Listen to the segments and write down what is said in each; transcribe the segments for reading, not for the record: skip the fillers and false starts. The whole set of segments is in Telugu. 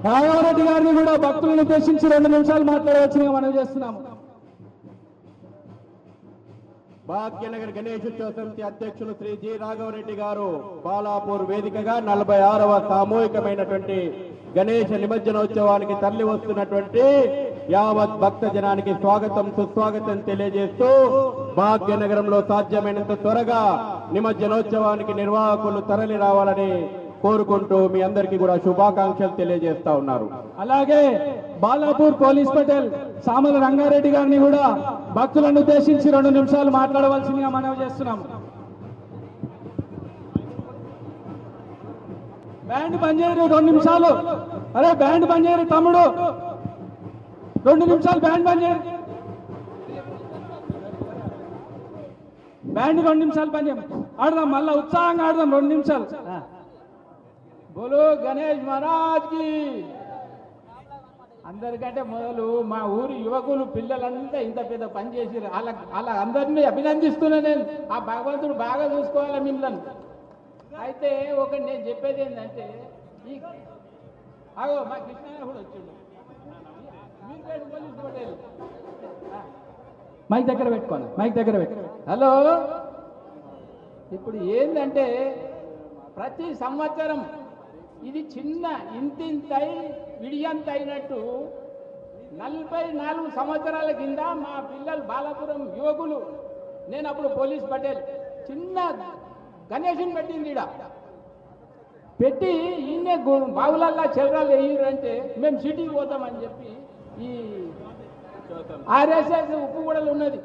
రాఘవరెడ్డి గారిని కూడా భక్తులను ఉద్దేశించి 2 నిమిషాలు మాట్లాడవచ్చుగా మనం చేస్తున్నాము. భాగ్యనగర్ గణేశోత్సవ సమితి అధ్యక్షులు శ్రీ జి రాఘవరెడ్డి గారు బాలాపూర్ వేదికగా 46వ సామూహికమైనటువంటి గణేష నిమజ్జనోత్సవానికి తరలి వస్తున్నటువంటి యావత్ భక్త జనానికి స్వాగతం సుస్వాగతం తెలియజేస్తూ భాగ్యనగరంలో సాధ్యమైనంత త్వరగా నిమజ్జనోత్సవానికి నిర్వాహకులు తరలి రావాలని కోరుకుంటూ మీ అందరికీ కూడా శుభాకాంక్షలు తెలియజేస్తా ఉన్నారు. అలాగే బాలాపూర్ పోలీస్ పటేల్ సామల రంగారెడ్డి గారిని కూడా భక్తులను ఉద్దేశించి 2 నిమిషాలు మాట్లాడవలసిందిగా మనవి చేస్తున్నాము. బ్యాండ్ బంద్ చేయరు 2 నిమిషాలు. అరే బ్యాండ్ బంద్ చేయరు తమ్ముడు, 2 నిమిషాలు బ్యాండ్ బంద్ చేయరు. బ్యాండ్ 2 నిమిషాలు బంద్ చేయం. ఆడదాం, మళ్ళా ఉత్సాహంగా ఆడదాం 2 నిమిషాలు. బోలో గణేష్ మహారాజ్ కి. అందరికంటే మొదలు మా ఊరి యువకులు పిల్లలంతా ఇంత పెద్ద పని చేసి అలా అందరినీ అభినందిస్తున్నా నేను. ఆ భగవంతుడు బాగా చూసుకోవాలి మిమ్మల్ని. అయితే ఒకటి నేను చెప్పేది ఏంటంటే, ఈ అగో మా కృష్ణ కూడా వచ్చిండు, మైక్ దగ్గర పెట్టుకోండి, మైక్ దగ్గర పెట్టు. హలో, ఇప్పుడు ఏంటంటే ప్రతి సంవత్సరం ఇది చిన్న ఇంతింతై విడియంత అయినట్టు 44 సంవత్సరాల కింద మా పిల్లలు బాలాపురం యువకులు, నేను అప్పుడు పోలీస్ పటేల్ చిన్న గణేశుని పెట్టింది ఈడ పెట్టి ఈయనే బావులల్లా చెర్రాలు వేయరంటే మేము సిటీకి పోతామని చెప్పి ఈ ఆర్ఎస్ఎస్ ఉప్పుగూడలు ఉన్నది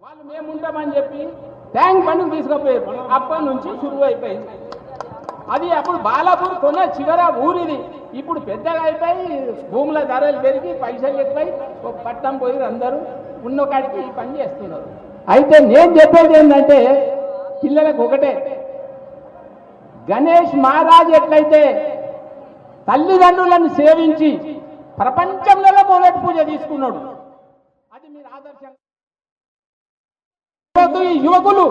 వాళ్ళు మేము ఉంటామని చెప్పి ట్యాంక్ బండ్కి తీసుకుపోయారు. అప్పటి నుంచి షురువు అయిపోయింది. అది అప్పుడు బాలాపూర్ కొన్న చివర ఊరిది. ఇప్పుడు పెద్దగా అయిపోయి భూముల ధరలు పెరిగి పైసలు ఎక్కువై పట్టణం పోయి అందరూ ఉన్న కాడికి ఈ పని చేస్తున్నారు. అయితే నేను చెప్పేది ఏంటంటే పిల్లలకు ఒకటే, గణేష్ మహారాజ్ ఎట్లయితే తల్లిదండ్రులను సేవించి ప్రపంచంలో మొదటి పూజ తీసుకున్నాడు, అది మీరు ఆదర్శంగా ఈ యువకులు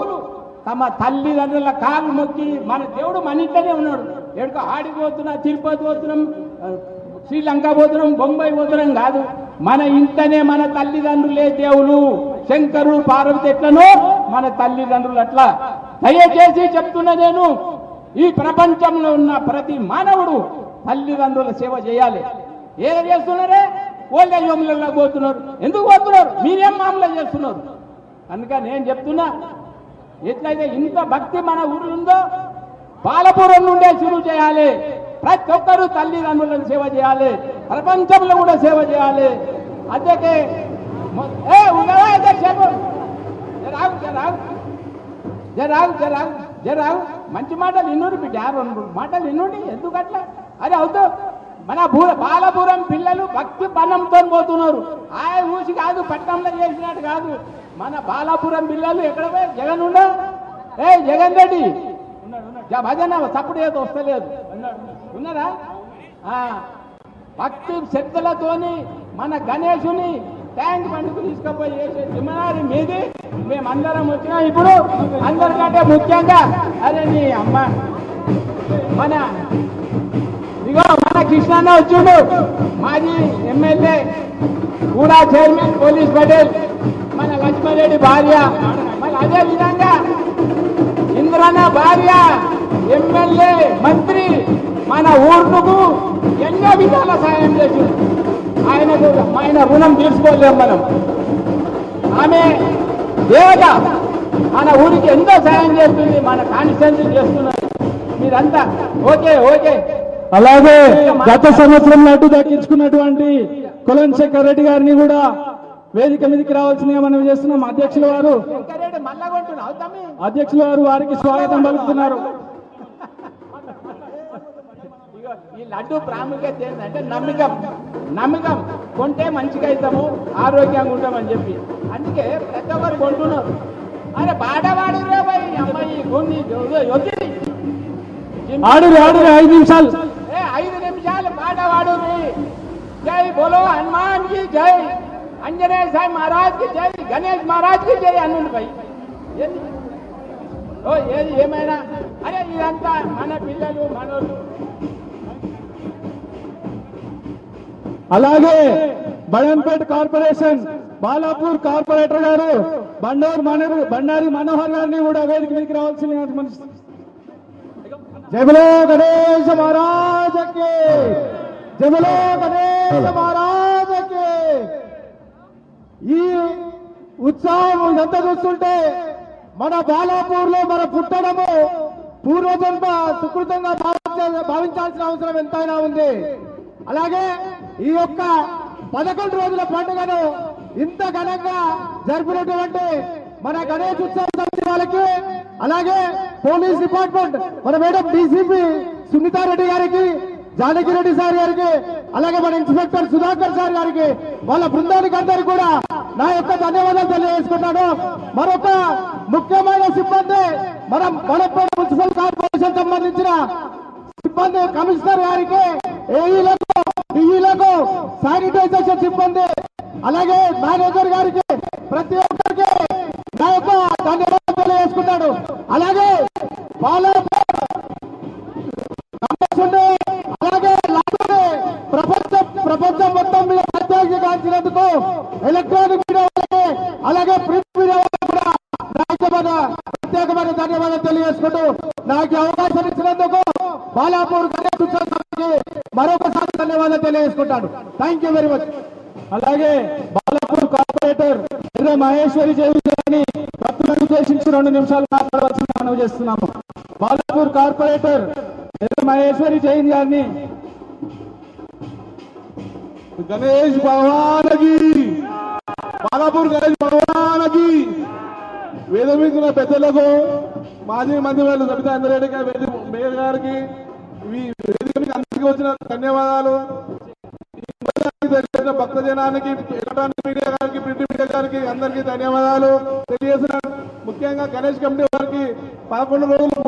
తమ తల్లిదండ్రుల కాలు మొక్కి, మన దేవుడు మన ఇంట్లోనే ఉన్నాడు, ఎక్కడికో ఆడికి పోతున్నాం, తిరుపతి పోతున్నాం, శ్రీలంక పోతున్నాం, బొంబాయి పోతున్నాం కాదు, మన ఇంట్లోనే మన తల్లిదండ్రులే దేవులు. శంకరు పార్వతి ఎట్లనో మన తల్లిదండ్రులు అట్లా. దయచేసి చెప్తున్నా నేను, ఈ ప్రపంచంలో ఉన్న ప్రతి మానవుడు తల్లిదండ్రుల సేవ చేయాలి. ఏం చేస్తున్నారే, ఓల్డేజ్ హోమ్లలో పోతున్నారు. ఎందుకు పోతున్నారు? మీరేం మామూలు చేస్తున్నారు? కనుక నేను చెప్తున్నా, ఎట్లయితే ఇంత భక్తి మన ఊరిలో ఉందో బాలపురం నుండే శురు చేయాలి. ప్రతి ఒక్కరూ తల్లిదండ్రులను సేవ చేయాలి, ప్రపంచంలో కూడా సేవ చేయాలి. అందుకే జరాగు మంచి మాటలు ఇన్నూరు బిడ్డ, 2 మాటలు ఇన్నుండి ఎందుకట్లా? అరే అవుతావు. మన బాలపురం పిల్లలు భక్తి బలంతో పోతున్నారు. ఆయన ఊసి కాదు, పట్టణంలో చేసినట్టు కాదు. మన బాలాపురం పిల్లలు ఎక్కడ పోయి జగన్ ఉండ, జగన్ రెడ్డి భజన తప్పుడు ఏదో వస్తలేదు ఉన్నారా? భక్తి శ్రద్ధలతోని మన గణేశుని ట్యాంక్ బండికి తీసుకుపోయి చేసే జిమ్మనారి మీది మేమందరం వచ్చినాం. ఇప్పుడు అందరికంటే ముఖ్యంగా అరే నీ అమ్మ మన ఇగో మన కృష్ణన్న వచ్చిండు, మాజీ ఎమ్మెల్యే కూడా చైర్మన్ పోలీస్ పటేల్, మన లక్ష్మారెడ్డి భార్య, మరి అదే విధంగా ఇంద్రన్న భార్య ఎమ్మెల్యే మంత్రి మన ఊరుకు ఎన్నో విధాల సాయం చేసి ఆయన రుణం తీర్చుకోలేము మనం. ఆమె దేవత మన ఊరికి ఎంతో సాయం చేస్తుంది, మన కాన్స్టిట్యున్సీ చేస్తున్నారు. మీరంతా ఓకే ఓకే. అలాగే గత సంవత్సరం లడ్డు దక్కించుకున్నటువంటి కులం శంకర్ రెడ్డి గారిని కూడా వేదిక మీదకి రావాల్సిందిగా మనం చేస్తున్నాం. అధ్యక్షుల వారు వారికి స్వాగతం పలుకుతున్నారు. ఈ లడ్డు ప్రాముఖ్యత ఏంటంటే నమ్మకం కొంటే మంచిగా అవుతాము, ఆరోగ్యంగా ఉంటామని చెప్పి, అందుకే ప్రతి ఒక్కరు కొంటున్నారు. అరే బాటవాడు రే భయ్ అమ్మాయి ఆడు 5 నిమిషాలు 5 నిమిషాలు బాటవాడు. జై బోలో హనుమాన్ కి జై, అంజనేయ సాయి మహారాజ్ కి జై, గణేష్ మహారాజ్ కి జై అన్నుండి భయ్. ఏది ఏమైనా అరే ఇదంతా మన పిల్లలు మనోళ్ళు అలాగే బడన్పేట్ కార్పొరేషన్ బాలాపూర్ కార్పొరేటర్ గారు బండారి మనోహర్ గారిని కూడా వేదిక మీదకి రావాల్సిన జై బలో గణేశ మహారాజ్ కి జై బలో గణేశ మహారాజ్ కి ఈ ఉత్సాహం ఎంత చూస్తుంటే మన బాలాపూర్ లో మన పుట్టడము పూర్వజన్మ సుకృతంగా భావించాల్సిన అవసరం ఎంతైనా ఉంది. అలాగే ఈ యొక్క 11 రోజుల పండుగను ఇంత ఘనంగా జరుపుకున్నటువంటి మన గణేష్ ఉత్సవ సమితి వాళ్ళకి, అలాగే పోలీస్ డిపార్ట్మెంట్ మన మేడం డీసీపీ సునీతారెడ్డి గారికి, జానకిరెడ్డి సార్ గారికి, అలాగే మన ఇన్స్పెక్టర్ సుధాకర్ సార్ గారికి, వాళ్ళ బృందానికి అందరికీ కూడా నా యొక్క ధన్యవాదాలు తెలియజేసుకుంటాను. మరొక ముఖ్యమైన సిబ్బంది మన వనపర్తి మున్సిపల్ కార్పొరేషన్ సంబంధించిన సిబ్బంది కమిషనర్ గారికి, ఏఈలకు, డిఈలకు, శానిటైజేషన్ సిబ్బంది, అలాగే మేనేజర్ గారికి, ప్రతి ఒక్కరికి నా యొక్క ధన్యవాదాలు తెలియజేసుకుంటాడు. అలాగే అలాగే ప్రపంచం మొత్తం మీద ప్రత్యేకించినందుకు ఎలక్ట్రానిక్ మీడియా వాళ్ళకి, అలాగే ప్రింట్ మీడియా వాళ్ళకి కూడా ప్రత్యేకమైన ధన్యవాదాలు తెలియజేసుకుంటూ నాకు అవకాశం ఇచ్చినందుకు బాలాపూర్ గణేష్ ఉత్సవ సమితికి మరొకసారి ధన్యవాదాలు తెలియజేసుకుంటాను. Thank you very much. అలాగే బాలాపూర్ కార్పొరేటర్ ఎర్ర మహేశ్వరి జయని భక్తులను ఉద్దేశించి 2 నిమిషాలు మాట్లాడవలసిన మనవి చేస్తున్నాము. బాలాపూర్ కార్పొరేటర్ ఎర్ర మహేశ్వరి జైన్ గారిని. గణేష్ భగవానకి, బాలాపూర్ గణేష్ భగవానకి, వేదమించిన పెద్దలకు, మాజీ మంత్రివర్యులు సబితా ఇంద్రారెడ్డి గారి, మేయర్ గారికి, వేదికకి అందరికీ వచ్చిన ధన్యవాదాలు. భక్త జనానికి, ఎలక్ట్రానిక్ మీడియా గారికి, ప్రింట్ మీడియా గారికి అందరికీ ధన్యవాదాలు తెలియజేసిన. ముఖ్యంగా గణేష్ కమిటీ వారికి 11 రోజులు